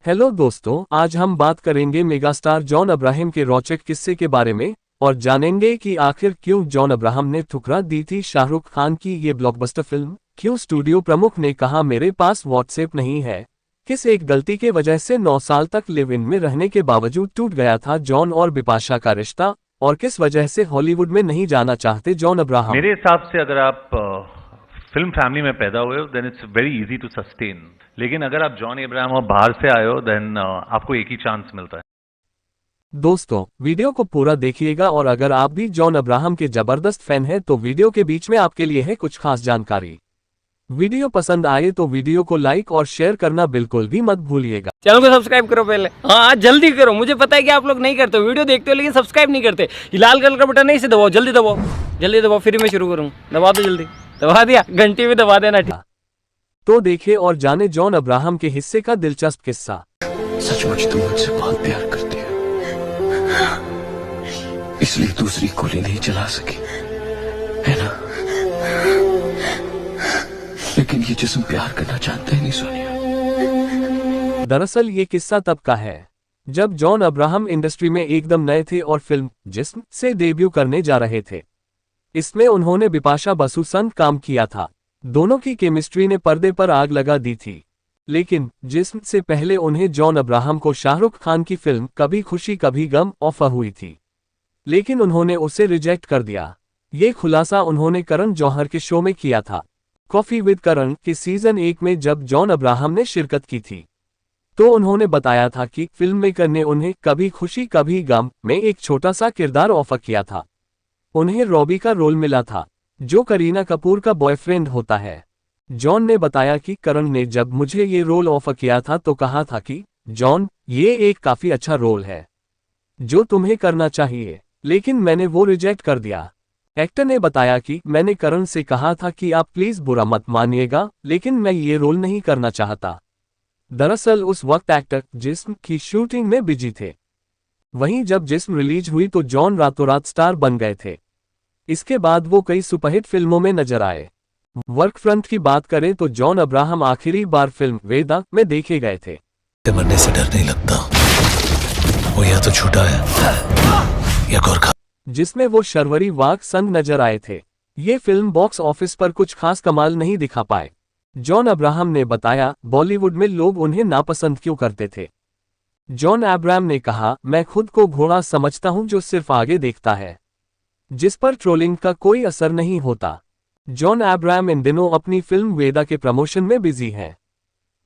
Hello दोस्तों, आज हम बात करेंगे मेगास्टार जॉन अब्राहम के रोचक किस्से के बारे में और जानेंगे कि आखिर क्यों जॉन अब्राहम ने ठुकरा दी थी शाहरुख खान की ये ब्लॉकबस्टर फिल्म। क्यों स्टूडियो प्रमुख ने कहा मेरे पास व्हाट्सएप नहीं है। किस एक गलती के वजह से 9 साल तक लिव इन में रहने के बावजूद टूट गया था जॉन और बिपाशा का रिश्ता, और किस वजह से हॉलीवुड में नहीं जाना चाहते जॉन अब्राहम। मेरे हिसाब से अगर आप फिल्म फैमिली में पैदा हुए हो then it's very easy to sustain, लेकिन अगर आप जॉन अब्राहम और बाहर से आए हो देन आपको एक ही चांस मिलता है। दोस्तों, वीडियो को पूरा देखिएगा और अगर आप भी जॉन अब्राहम के जबरदस्त फैन हैं तो वीडियो के बीच में आपके लिए है कुछ खास जानकारी। वीडियो पसंद आए तो वीडियो को लाइक और शेयर करना बिल्कुल भी मत भूलिएगा। चैनल को सब्सक्राइब करो पहले। हाँ, जल्दी करो। मुझे पता है कि आप लोग नहीं करते हो, वीडियो देखते हो लेकिन सब्सक्राइब नहीं करते। ये लाल कलर का बटन नहीं से दबाओ, जल्दी दबाओ, जल्दी दबाओ, फिर मैं शुरू करूँ। दबा दो, जल्दी दबा दिया, घंटी भी दबा देना। ठीक, तो देखे और जाने जॉन अब्राहम के हिस्से का दिलचस्प किस्सा। सचमुच तुम मुझसे बहुत प्यार करती हो, इसलिए दूसरी गोली नहीं चला सकी, है ना? लेकिन ये जिस्म प्यार करना चाहता ही नहीं सोनिया। दरअसल ये किस्सा तब का है जब जॉन अब्राहम इंडस्ट्री में एकदम नए थे और फिल्म जिस्म से डेब्यू करने जा रहे थे। इसमें उन्होंने बिपाशा बसु संग काम किया था। दोनों की केमिस्ट्री ने पर्दे पर आग लगा दी थी। लेकिन जिस्म से पहले उन्हें जॉन अब्राहम को शाहरुख खान की फिल्म कभी खुशी कभी गम ऑफर हुई थी, लेकिन उन्होंने उसे रिजेक्ट कर दिया। ये खुलासा उन्होंने करण जौहर के शो में किया था, कॉफी विद करण के सीजन 1 में, जब जॉन अब्राहम ने शिरकत की थी। तो उन्होंने बताया था कि फिल्म मेकर ने उन्हें कभी खुशी कभी गम में एक छोटा सा किरदार ऑफर किया था। उन्हें रॉबी का रोल मिला था, जो करीना कपूर का बॉयफ्रेंड होता है। जॉन ने बताया कि करण ने जब मुझे ये रोल ऑफर किया था तो कहा था कि जॉन, ये एक काफी अच्छा रोल है जो तुम्हें करना चाहिए, लेकिन मैंने वो रिजेक्ट कर दिया। एक्टर ने बताया कि मैंने करण से कहा था कि आप प्लीज बुरा मत मानिएगा, लेकिन मैं ये रोल नहीं करना चाहता। दरअसल उस वक्त एक्टर जिस्म की शूटिंग में बिजी थे। वहीं जब जिस्म रिलीज हुई तो जॉन रातों रात स्टार बन गए थे। इसके बाद वो कई सुपरहिट फिल्मों में नजर आए। वर्क फ्रंट की बात करें तो जॉन अब्राहम आखिरी बार फिल्म वेदा में देखे गए थे। मरने से डर नहीं लगता, वो या तो छूटा है या गोरखा, जिसमें वो शर्वरी वाघ संग नजर आए थे। ये फिल्म बॉक्स ऑफिस पर कुछ खास कमाल नहीं दिखा पाए। जॉन अब्राहम ने बताया बॉलीवुड में लोग उन्हें नापसंद क्यों करते थे। जॉन अब्राहम ने कहा, मैं खुद को घोड़ा समझता हूं जो सिर्फ आगे देखता है, जिस पर ट्रोलिंग का कोई असर नहीं होता। जॉन अब्राहम इन दिनों अपनी फिल्म वेदा के प्रमोशन में बिजी हैं।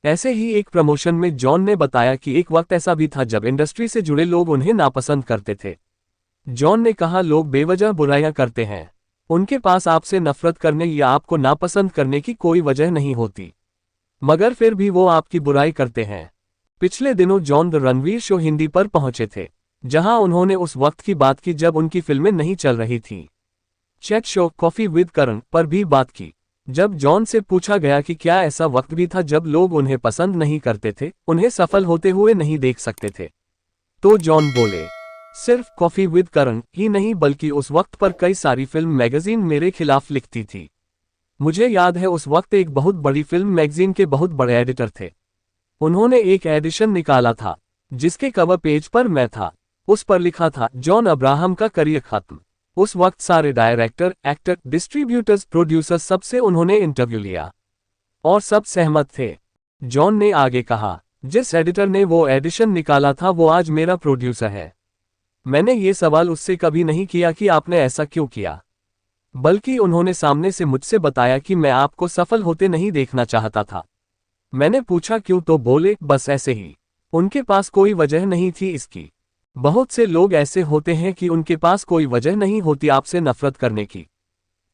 ऐसे ही एक प्रमोशन में जॉन ने बताया कि एक वक्त ऐसा भी था जब इंडस्ट्री से जुड़े लोग उन्हें नापसंद करते थे। जॉन ने कहा, लोग बेवजह बुराइयां करते हैं, उनके पास आपसे नफरत करने या आपको नापसंद करने की कोई वजह नहीं होती, मगर फिर भी वो आपकी बुराई करते हैं। पिछले दिनों John the Ranveer show Hindi पर पहुंचे थे, जहां उन्होंने उस वक्त की बात की जब उनकी फिल्में नहीं चल रही थीं। चैट शो कॉफी विद करण पर भी बात की। जब जॉन से पूछा गया कि क्या ऐसा वक्त भी था जब लोग उन्हें पसंद नहीं करते थे, उन्हें सफल होते हुए नहीं देख सकते थे, तो जॉन बोले, सिर्फ कॉफी विद करण ही नहीं बल्कि उस वक्त पर कई सारी फिल्म मैगजीन मेरे खिलाफ लिखती थी। मुझे याद है उस वक्त एक बहुत बड़ी फिल्म मैगजीन के बहुत बड़े एडिटर थे। उन्होंने एक एडिशन निकाला था जिसके कवर पेज पर मैं था। उस पर लिखा था जॉन अब्राहम का करियर खत्म। उस वक्त सारे डायरेक्टर, एक्टर, डिस्ट्रीब्यूटर्स, प्रोड्यूसर्स सबसे उन्होंने इंटरव्यू लिया और सब सहमत थे। जॉन ने आगे कहा, जिस एडिटर ने वो एडिशन निकाला था वो आज मेरा प्रोड्यूसर है। मैंने ये सवाल उससे कभी नहीं किया कि आपने ऐसा क्यों किया, बल्कि उन्होंने सामने से मुझसे बताया कि मैं आपको सफल होते नहीं देखना चाहता था। मैंने पूछा क्यों, तो बोले बस ऐसे ही। उनके पास कोई वजह नहीं थी इसकी। बहुत से लोग ऐसे होते हैं कि उनके पास कोई वजह नहीं होती आपसे नफरत करने की,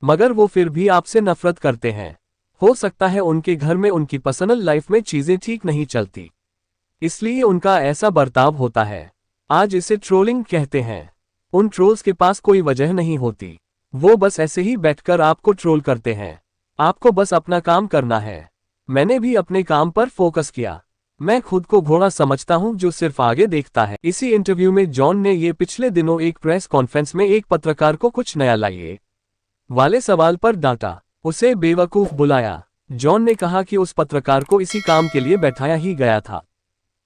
मगर वो फिर भी आपसे नफरत करते हैं। हो सकता है उनके घर में उनकी पर्सनल लाइफ में चीजें ठीक नहीं चलती, इसलिए उनका ऐसा बर्ताव होता है। आज इसे ट्रोलिंग कहते हैं। उन ट्रोल्स के पास कोई वजह नहीं होती, वो बस ऐसे ही बैठकर आपको ट्रोल करते हैं। आपको बस अपना काम करना है। मैंने भी अपने काम पर फोकस किया। मैं खुद को घोड़ा समझता हूं जो सिर्फ आगे देखता है। इसी इंटरव्यू में जॉन ने ये पिछले दिनों एक प्रेस कॉन्फ्रेंस में एक पत्रकार को कुछ नया लाइए वाले सवाल पर डांटा, उसे बेवकूफ बुलाया। जॉन ने कहा कि उस पत्रकार को इसी काम के लिए बैठाया ही गया था।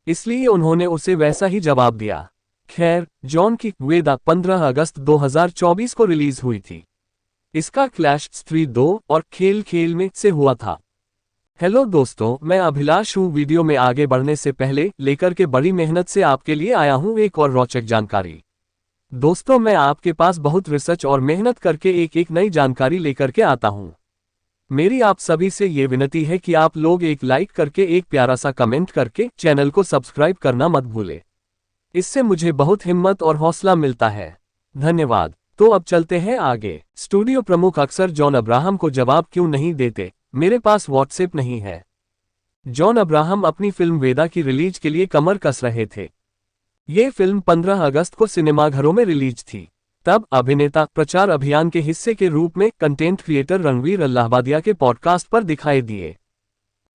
इसलिए उन्होंने उसे वैसा ही जवाब दिया। खैर, जॉन की वेदा 15 अगस्त 2024 को रिलीज हुई थी। इसका क्लैश स्त्री 2 और खेल खेल में से हुआ था। हेलो दोस्तों, मैं अभिलाष हूँ। वीडियो में आगे बढ़ने से पहले लेकर के बड़ी मेहनत से आपके लिए आया हूँ एक और रोचक जानकारी। दोस्तों, मैं आपके पास बहुत रिसर्च और मेहनत करके एक नई जानकारी लेकर के आता हूँ। मेरी आप सभी से ये विनती है कि आप लोग एक लाइक करके एक प्यारा सा कमेंट करके चैनल को सब्सक्राइब करना मत भूलें। इससे मुझे बहुत हिम्मत और हौसला मिलता है। धन्यवाद। तो अब चलते हैं आगे। स्टूडियो प्रमुख अक्सर जॉन अब्राहम को जवाब क्यों नहीं देते? मेरे पास व्हाट्सएप नहीं है। जॉन अब्राहम अपनी फिल्म वेदा की रिलीज के लिए कमर कस रहे थे। ये फिल्म 15 अगस्त को सिनेमाघरों में रिलीज थी। तब अभिनेता प्रचार अभियान के हिस्से के रूप में कंटेंट क्रिएटर रणवीर अल्लाहबादिया के पॉडकास्ट पर दिखाई दिए।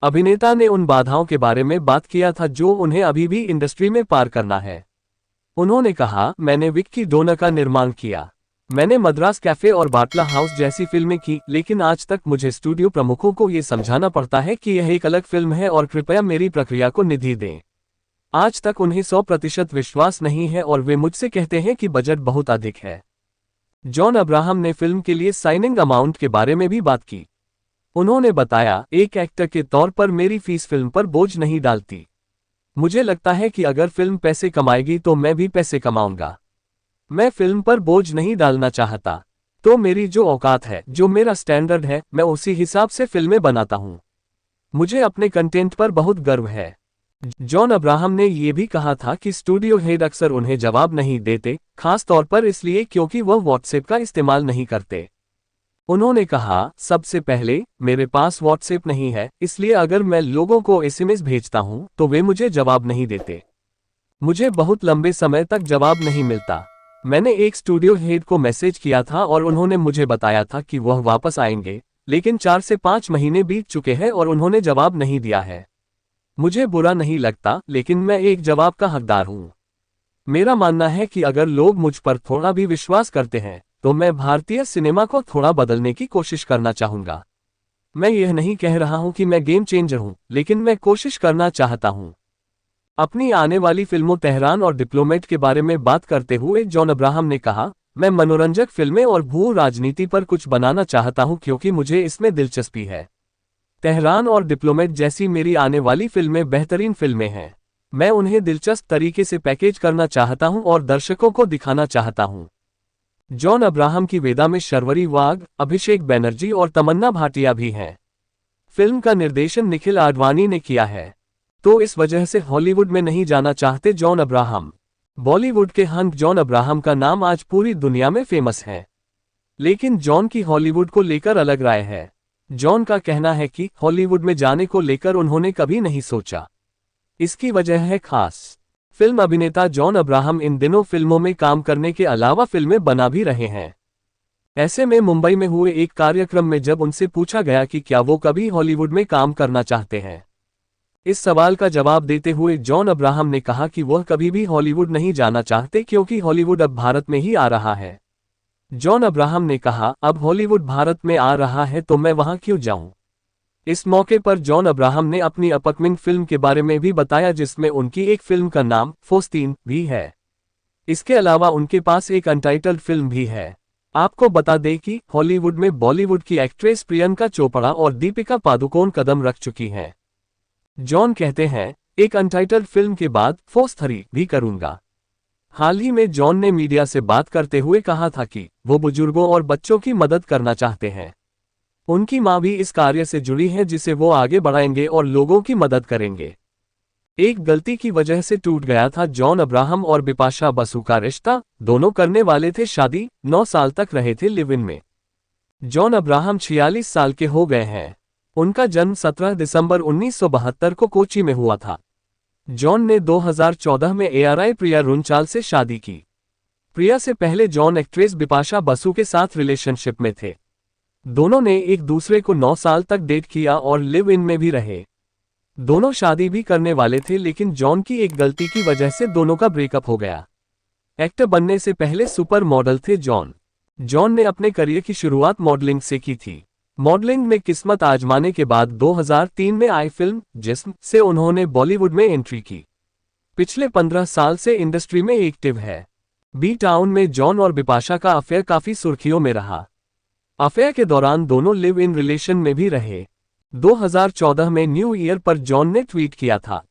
अभिनेता ने उन बाधाओं के बारे में बात किया था जो उन्हें अभी भी इंडस्ट्री में पार करना है। उन्होंने कहा, मैंने विक्की डोना का निर्माण किया, मैंने मद्रास कैफे और बाटला हाउस जैसी फिल्में की, लेकिन आज तक मुझे स्टूडियो प्रमुखों को ये समझाना पड़ता है कि यह एक अलग फिल्म है और कृपया मेरी प्रक्रिया को निधि दें। आज तक उन्हें 100% विश्वास नहीं है और वे मुझसे कहते हैं कि बजट बहुत अधिक है। जॉन अब्राहम ने फिल्म के लिए साइनिंग अमाउंट के बारे में भी बात की। उन्होंने बताया, एक एक्टर के तौर पर मेरी फीस फिल्म पर बोझ नहीं डालती। मुझे लगता है कि अगर फिल्म पैसे कमाएगी तो मैं भी पैसे कमाऊंगा। मैं फिल्म पर बोझ नहीं डालना चाहता। तो मेरी जो औकात है, जो मेरा स्टैंडर्ड है, मैं उसी हिसाब से फिल्में बनाता हूं। मुझे अपने कंटेंट पर बहुत गर्व है। जॉन अब्राहम ने यह भी कहा था कि स्टूडियो हेड अक्सर उन्हें जवाब नहीं देते, खास तौर पर इसलिए क्योंकि वह व्हाट्सएप का इस्तेमाल नहीं करते। उन्होंने कहा, सबसे पहले मेरे पास व्हाट्सएप नहीं है, इसलिए अगर मैं लोगों को एसएमएस भेजता हूं तो वे मुझे जवाब नहीं देते। मुझे बहुत लंबे समय तक जवाब नहीं मिलता। मैंने एक स्टूडियो हेड को मैसेज किया था और उन्होंने मुझे बताया था कि वह वापस आएंगे, लेकिन 4 से 5 महीने बीत चुके हैं और उन्होंने जवाब नहीं दिया है। मुझे बुरा नहीं लगता, लेकिन मैं एक जवाब का हकदार हूं। मेरा मानना है कि अगर लोग मुझ पर थोड़ा भी विश्वास करते हैं तो मैं भारतीय सिनेमा को थोड़ा बदलने की कोशिश करना चाहूंगा। मैं यह नहीं कह रहा हूं कि मैं गेम चेंजर हूं, लेकिन मैं कोशिश करना चाहता हूं। अपनी आने वाली फिल्मों तेहरान और डिप्लोमेट के बारे में बात करते हुए जॉन अब्राहम ने कहा, मैं मनोरंजक फिल्में और भू राजनीति पर कुछ बनाना चाहता हूं क्योंकि मुझे इसमें दिलचस्पी है। तेहरान और डिप्लोमेट जैसी मेरी आने वाली फिल्में बेहतरीन फिल्में हैं। मैं उन्हें दिलचस्प तरीके से पैकेज करना चाहता हूं और दर्शकों को दिखाना चाहता हूं। जॉन अब्राहम की वेदा में शर्वरी वाघ, अभिषेक बैनर्जी और तमन्ना भाटिया भी हैं। फिल्म का निर्देशन निखिल आडवाणी ने किया है। तो इस वजह से हॉलीवुड में नहीं जाना चाहते जॉन अब्राहम। बॉलीवुड के हंक जॉन अब्राहम का नाम आज पूरी दुनिया में फेमस है, लेकिन जॉन की हॉलीवुड को लेकर अलग राय है। जॉन का कहना है कि हॉलीवुड में जाने को लेकर उन्होंने कभी नहीं सोचा। इसकी वजह है खास। फिल्म अभिनेता जॉन अब्राहम इन दिनों फिल्मों में काम करने के अलावा फिल्में बना भी रहे हैं। ऐसे में मुंबई में हुए एक कार्यक्रम में जब उनसे पूछा गया कि क्या वो कभी हॉलीवुड में काम करना चाहते हैं, इस सवाल का जवाब देते हुए जॉन अब्राहम ने कहा कि वह कभी भी हॉलीवुड नहीं जाना चाहते क्योंकि हॉलीवुड अब भारत में ही आ रहा है। जॉन अब्राहम ने कहा, अब हॉलीवुड भारत में आ रहा है तो मैं वहां क्यों जाऊं। इस मौके पर जॉन अब्राहम ने अपनी अपकमिंग फिल्म के बारे में भी बताया, जिसमें उनकी एक फिल्म का नाम फोस्तीन भी है। इसके अलावा उनके पास एक अनटाइटल्ड फिल्म भी है। आपको बता दें कि हॉलीवुड में बॉलीवुड की एक्ट्रेस प्रियंका चोपड़ा और दीपिका पादुकोण कदम रख चुकी हैं। जॉन कहते हैं, एक अनटाइटल्ड फिल्म के बाद फोर्स 3 भी करूंगा। हाल ही में जॉन ने मीडिया से बात करते हुए कहा था कि वो बुजुर्गों और बच्चों की मदद करना चाहते हैं। उनकी मां भी इस कार्य से जुड़ी है जिसे वो आगे बढ़ाएंगे और लोगों की मदद करेंगे। एक गलती की वजह से टूट गया था जॉन अब्राहम और बिपाशा बसु का रिश्ता। दोनों करने वाले थे शादी, 9 साल तक रहे थे लिव इन में। जॉन अब्राहम 46 साल के हो गए हैं। उनका जन्म 17 दिसंबर 1972 को कोची में हुआ था। जॉन ने 2014 में ARI प्रिया रुनचाल से शादी की। प्रिया से पहले जॉन एक्ट्रेस बिपाशा बसु के साथ रिलेशनशिप में थे। दोनों ने एक दूसरे को 9 साल तक डेट किया और लिव इन में भी रहे। दोनों शादी भी करने वाले थे, लेकिन जॉन की एक गलती की वजह से दोनों का ब्रेकअप हो गया। एक्टर बनने से पहले सुपर मॉडल थे जॉन। जॉन ने अपने करियर की शुरुआत मॉडलिंग से की थी। मॉडलिंग में किस्मत आजमाने के बाद 2003 में आई फिल्म जिस्म से उन्होंने बॉलीवुड में एंट्री की। पिछले 15 साल से इंडस्ट्री में एक्टिव है। बी टाउन में जॉन और बिपाशा का अफेयर काफी सुर्खियों में रहा। अफेयर के दौरान दोनों लिव इन रिलेशन में भी रहे। 2014 में न्यू ईयर पर जॉन ने ट्वीट किया था।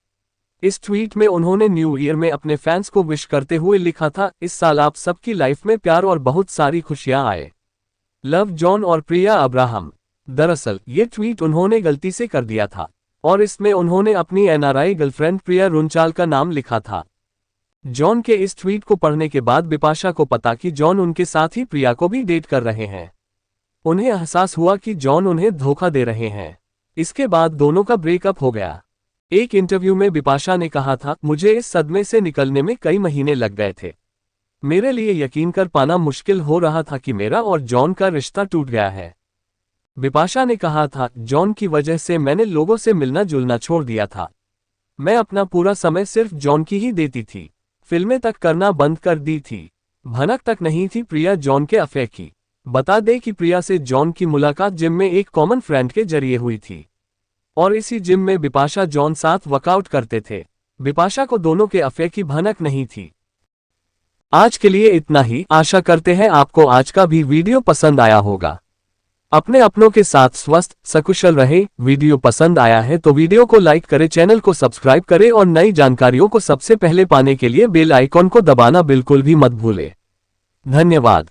इस ट्वीट में उन्होंने न्यू ईयर में अपने फैंस को विश करते हुए लिखा था, इस साल आप सबकी लाइफ में प्यार और बहुत सारी खुशियां आए। लव जॉन और प्रिया अब्राहम। दरअसल ये ट्वीट उन्होंने गलती से कर दिया था और इसमें उन्होंने अपनी एनआरआई गर्लफ्रेंड प्रिया रुंचाल का नाम लिखा था। जॉन के इस ट्वीट को पढ़ने के बाद बिपाशा को पता कि जॉन उनके साथ ही प्रिया को भी डेट कर रहे हैं। उन्हें एहसास हुआ कि जॉन उन्हें धोखा दे रहे हैं। इसके बाद दोनों का ब्रेकअप हो गया। एक इंटरव्यू में बिपाशा ने कहा था, मुझे इस सदमे से निकलने में कई महीने लग गए थे। मेरे लिए यकीन कर पाना मुश्किल हो रहा था कि मेरा और जॉन का रिश्ता टूट गया है। बिपाशा ने कहा था, जॉन की वजह से मैंने लोगों से मिलना जुलना छोड़ दिया था। मैं अपना पूरा समय सिर्फ जॉन की ही देती थी। फिल्में तक करना बंद कर दी थी। भनक तक नहीं थी प्रिया जॉन के अफेयर की। बता दें कि प्रिया से जॉन की मुलाकात जिम में एक कॉमन फ्रेंड के जरिए हुई थी और इसी जिम में बिपाशा जॉन साथ वर्कआउट करते थे। बिपाशा को दोनों के अफेयर की भनक नहीं थी। आज के लिए इतना ही। आशा करते हैं आपको आज का भी वीडियो पसंद आया होगा। अपने अपनों के साथ स्वस्थ सकुशल रहे। वीडियो पसंद आया है तो वीडियो को लाइक करें, चैनल को सब्सक्राइब करें और नई जानकारियों को सबसे पहले पाने के लिए बेल आइकॉन को दबाना बिल्कुल भी मत भूलें। धन्यवाद।